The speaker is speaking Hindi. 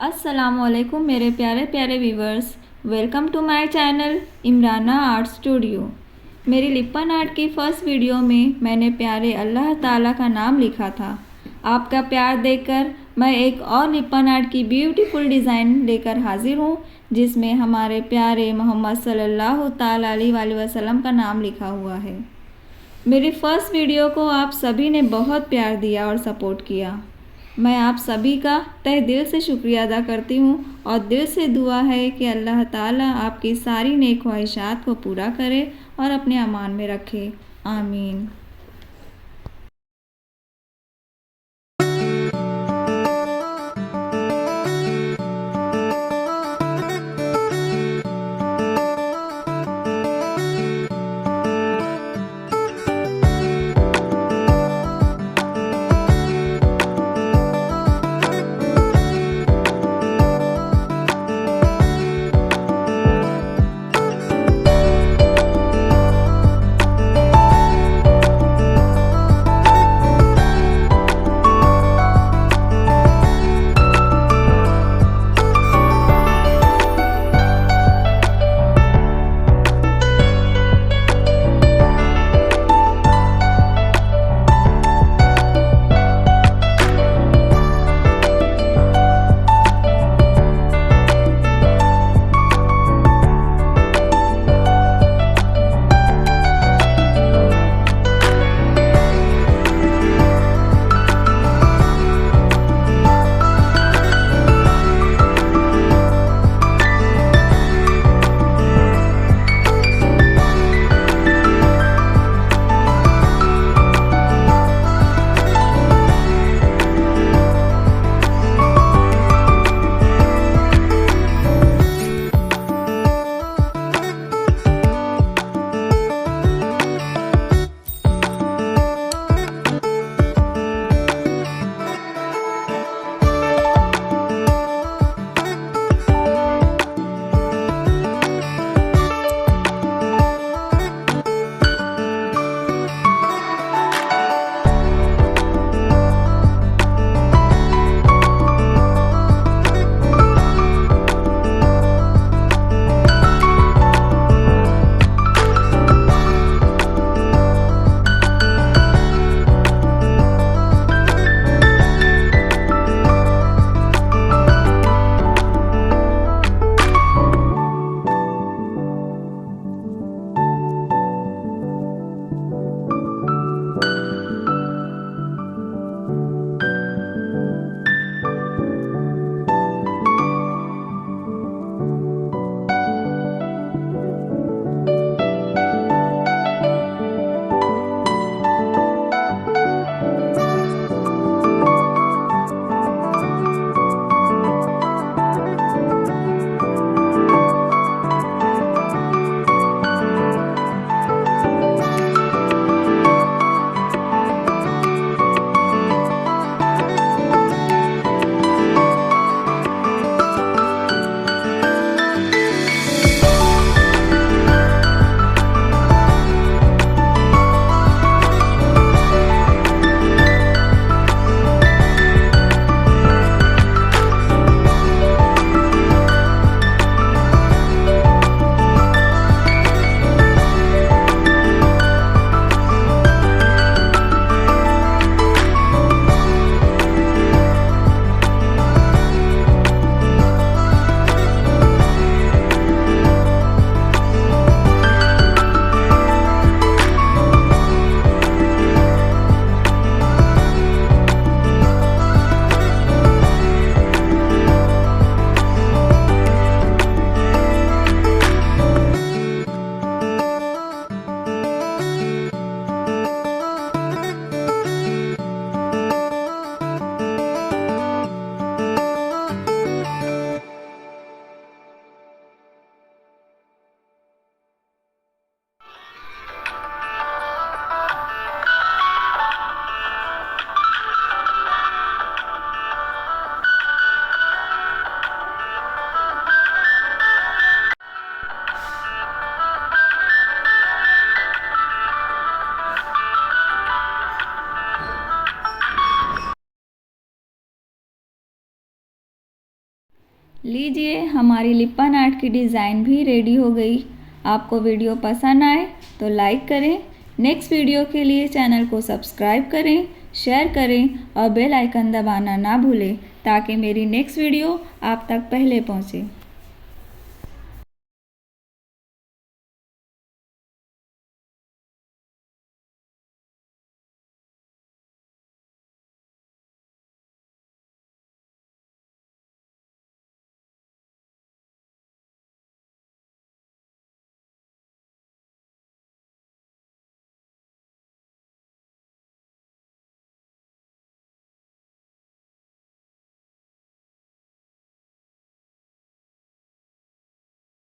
अस्सलामुअलैकुम मेरे प्यारे प्यारे viewers, welcome to my channel Imrana art studio. मेरी लिप्पन आर्ट की फ़र्स्ट वीडियो में मैंने प्यारे अल्लाह ताला का नाम लिखा था। आपका प्यार देखकर मैं एक और लिप्पन आर्ट की ब्यूटीफुल डिज़ाइन लेकर हाजिर हूँ, जिसमें हमारे प्यारे मोहम्मद सल्लल्लाहु ताला अलैहि वसल्लम का नाम लिखा हुआ है। मेरी फ़र्स्ट वीडियो को आप सभी ने बहुत प्यार दिया और सपोर्ट किया। मैं आप सभी का तहे दिल से शुक्रिया अदा करती हूँ और दिल से दुआ है कि अल्लाह ताला आपकी सारी नेक ख्वाहिशात को पूरा करे और अपने अमान में रखे। आमीन। लीजिए, हमारी लिप्पन आर्ट की डिज़ाइन भी रेडी हो गई। आपको वीडियो पसंद आए तो लाइक करें। नेक्स्ट वीडियो के लिए चैनल को सब्सक्राइब करें, शेयर करें और बेल आइकन दबाना ना भूलें ताकि मेरी नेक्स्ट वीडियो आप तक पहले पहुंचे।